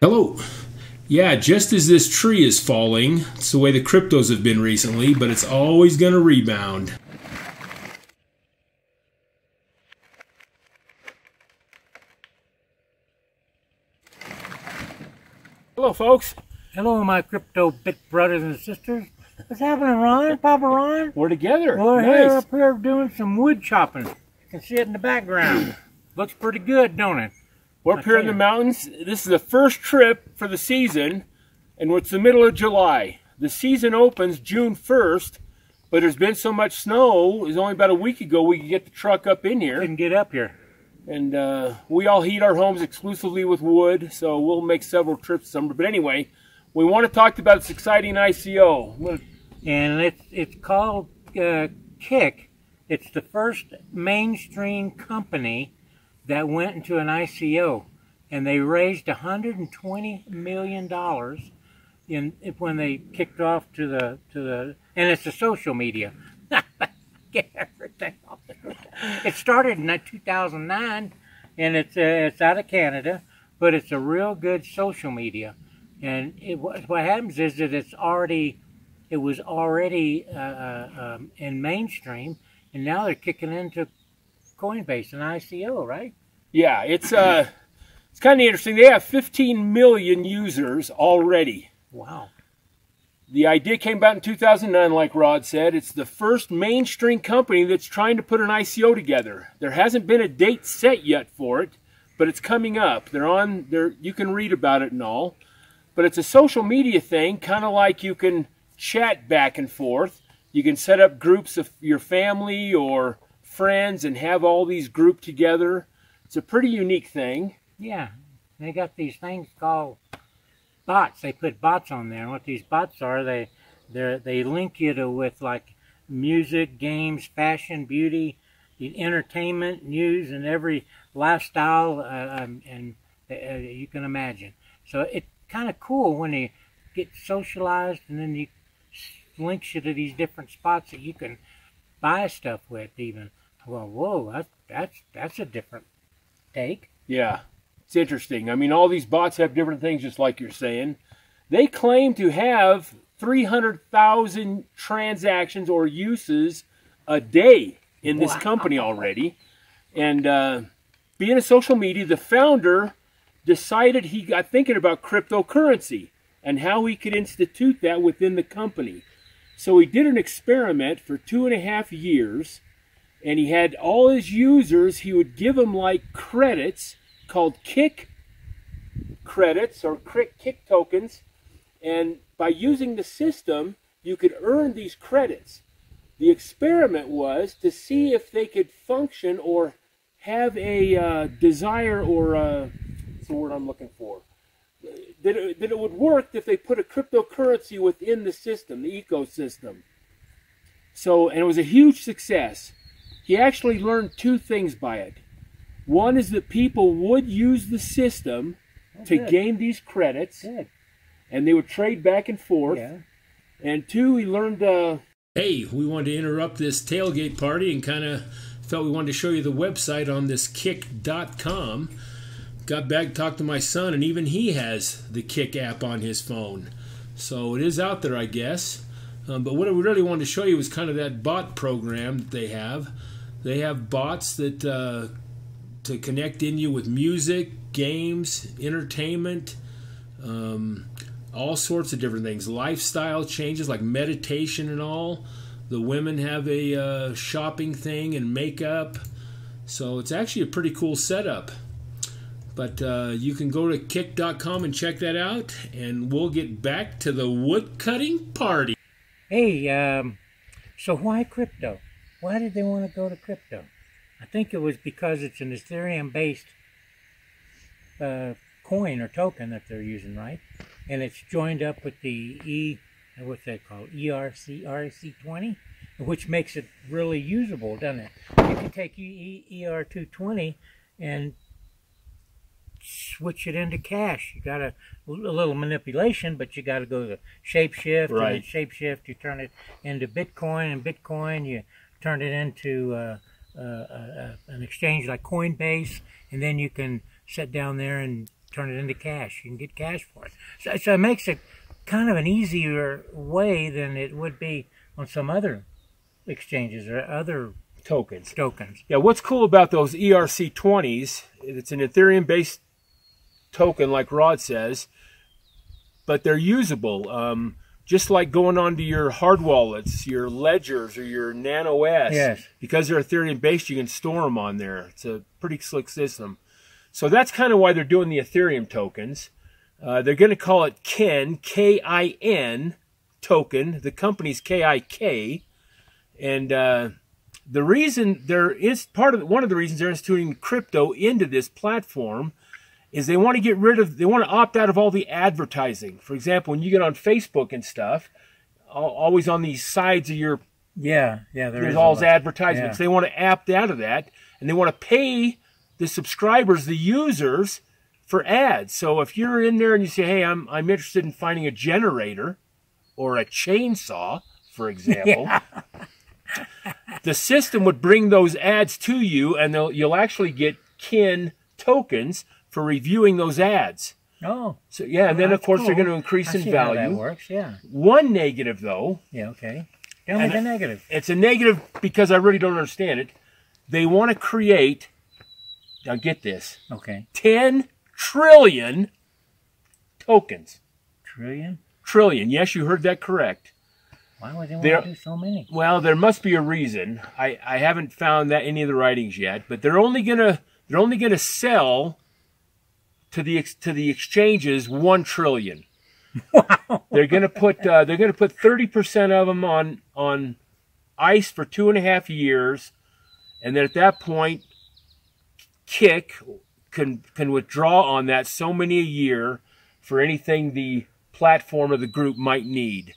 Hello. Yeah, just as this tree is falling, it's the way the cryptos have been recently, but it's always going to rebound. Hello, folks. Hello, my crypto bit brothers and sisters. What's happening, Ron? Papa Ron? We're together. We're nice. up here doing some wood chopping. You can see it in the background. Looks pretty good, don't it? We're up here in the mountains. This is the first trip for the season, and it's the middle of July. The season opens June 1st, but there's been so much snow. It was only about a week ago we could get the truck up in here. Couldn't get up here. And we all heat our homes exclusively with wood, so we'll make several trips summer. But anyway, we want to talk about this exciting ICO. And it's called KIK. It's the first mainstream company that went into an ICO, and they raised $120 million when they kicked off to the and it's a social media. Get everything off. It started in 2009, and it's out of Canada, but it's a real good social media. And what happens is that it was already in mainstream, and now they're kicking into Coinbase and ICO, right? Yeah, it's kind of interesting. They have 15 million users already. Wow. The idea came about in 2009, like Rod said. It's the first mainstream company that's trying to put an ICO together. There hasn't been a date set yet for it, but it's coming up. They're on there. You can read about it and all. But it's a social media thing, kind of like you can chat back and forth. You can set up groups of your family or friends and have all these grouped together. It's a pretty unique thing. Yeah, they got these things called bots. They put bots on there, and what these bots are, they link you to with like music, games, fashion, beauty, entertainment, news, and every lifestyle and you can imagine. So it's kind of cool when they get socialized, and then it links you to these different spots that you can buy stuff with. Even whoa, that's a different take. Yeah. It's interesting. I mean, all these bots have different things, just like you're saying. They claim to have 300,000 transactions or uses a day in this company already. And being a social media, the founder decided he got thinking about cryptocurrency and how he could institute that within the company. So he did an experiment for 2.5 years, and he had all his users, he would give them like credits called KIK credits or KIK tokens, and by using the system you could earn these credits. The experiment was to see if they could function or have a desire, or what's the word I'm looking for, that it would work if they put a cryptocurrency within the system, the ecosystem. So, and it was a huge success. He actually learned 2 things by it. One is that people would use the system to gain these credits, and they would trade back and forth. Yeah. And 2, he learned... Hey, we wanted to interrupt this tailgate party and kind of felt we wanted to show you the website on this kik.com. Got back, talked to my son, and even he has the KIK app on his phone. So it is out there, I guess. But what we really wanted to show you was kind of that bot program that they have. They have bots that... to connect in you with music, games, entertainment, all sorts of different things. Lifestyle changes like meditation and all. The women have a shopping thing and makeup. So it's actually a pretty cool setup. But you can go to kik.com and check that out. And we'll get back to the wood cutting party. Hey, so why crypto? Why did they want to go to crypto? I think it was because it's an Ethereum-based coin or token that they're using, right? And it's joined up with the what's that called? ERC20, which makes it really usable, doesn't it? You can take ER220 and switch it into cash. You got a little manipulation, but you got to go to shapeshift, right. And then shapeshift you turn it into Bitcoin, and Bitcoin you turn it into an exchange like Coinbase, and then you can sit down there and turn it into cash. You can get cash for it. So it makes it kind of an easier way than it would be on some other exchanges or other tokens. Tokens. Yeah, what's cool about those ERC20s, it's an Ethereum-based token, like Rod says, but they're usable. Just like going onto your hard wallets, your ledgers, or your Nano S. Yes. Because they're Ethereum-based, you can store them on there. It's a pretty slick system. So that's kind of why they're doing the Ethereum tokens. They're going to call it KIN, K-I-N token. The company's KIK. And the reason there is one of the reasons they're instituting crypto into this platform is they want to get rid of, they want to opt out of all the advertising. For example, when you get on Facebook and stuff, always on these sides of your, there's all these advertisements. Yeah. They want to opt out of that, and they want to pay the subscribers, the users, for ads. So if you're in there and you say, hey, I'm interested in finding a generator or a chainsaw, for example, the system would bring those ads to you, and you'll actually get KIN tokens for reviewing those ads. Oh. So yeah, and then of course they're going to increase in value. How that works, yeah. One negative though. Yeah, okay. Tell me the negative. It's a negative because I really don't understand it. They want to create, now get this. Okay. 10 trillion tokens. Trillion? Trillion. Yes, you heard that correct. Why would they want to do so many? Well, there must be a reason. I haven't found that any of the writings yet, but they're only gonna sell to the exchanges 1 trillion. Wow. They're gonna put 30% of them on ice for 2.5 years, and then at that point, KIK can withdraw on that so many a year for anything the platform or the group might need.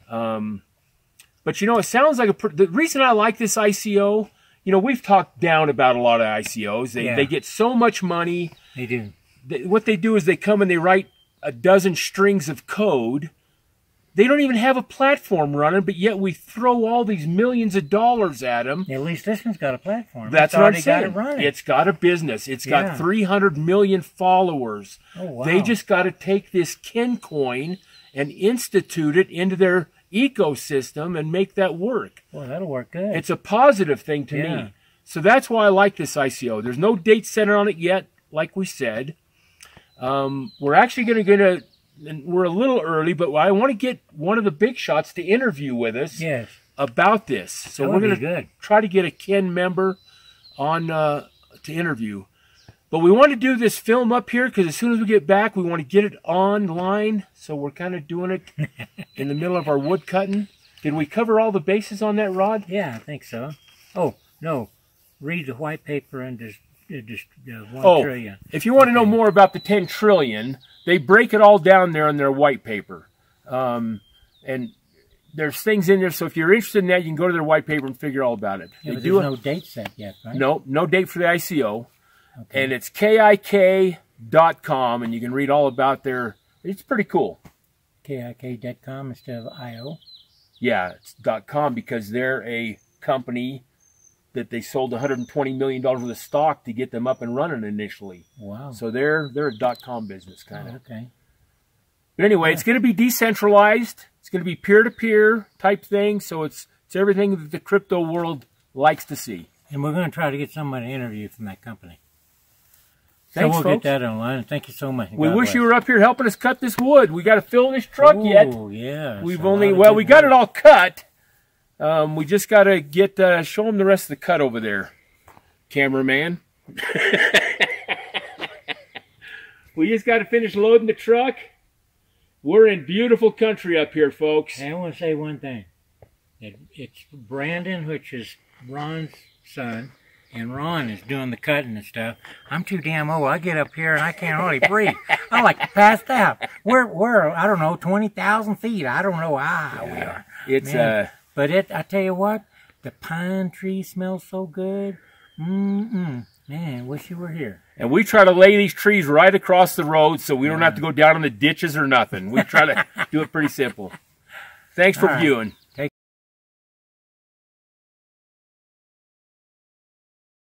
But you know, it sounds like the reason I like this ICO. You know, we've talked down about a lot of ICOs. They get so much money. They do. What they do is they come and they write a dozen strings of code. They don't even have a platform running, but yet we throw all these millions of dollars at them. At least this one's got a platform. That's what I'm saying. Got it running. It's got a business. It's got 300 million followers. Oh, wow. They just got to take this KIN coin and institute it into their ecosystem and make that work. Well, that'll work good. It's a positive thing to me. So that's why I like this ICO. There's no date set on it yet, like we said. We're actually going to and we're a little early, but I want to get one of the big shots to interview with us about this. So we're going to try to get a KIN member on to interview. But we want to do this film up here because as soon as we get back, we want to get it online. So we're kind of doing it in the middle of our wood cutting. Did we cover all the bases on that, Rod? Yeah, I think so. Oh, no. Read the white paper and just 1 trillion. If you want to know more about the 10 trillion, they break it all down there in their white paper. And there's things in there, so if you're interested in that, you can go to their white paper and figure all about it. Yeah, but there's no date set yet, right? No date for the ICO. Okay. And it's KIK.com, and you can read all about their... It's pretty cool. KIK.com instead of IO? Yeah, it's .com because they're a company that they sold $120 million worth of stock to get them up and running initially. Wow. So they're a .com business, kind of. Okay. But anyway, it's going to be decentralized. It's going to be peer-to-peer type thing, so it's everything that the crypto world likes to see. And we're going to try to get somebody to interview from that company. Thanks, so we'll folks. get that online. Thank you so much. We wish you were up here helping us cut this wood. We got to fill this truck yet. Oh, yeah. We've only, well, we got it all cut. We just got to get, show them the rest of the cut over there, cameraman. We just got to finish loading the truck. We're in beautiful country up here, folks. And I want to say one thing. It's Brandon, which is Ron's son, and Ron is doing the cutting and stuff. I'm too damn old. I get up here and I can't hardly breathe. I'm like passed out. We're I don't know, 20,000 feet. I don't know how we are. It's but I tell you what, the pine tree smells so good. Man, wish you were here. And we try to lay these trees right across the road so we don't have to go down in the ditches or nothing. We try to do it pretty simple. Thanks for viewing.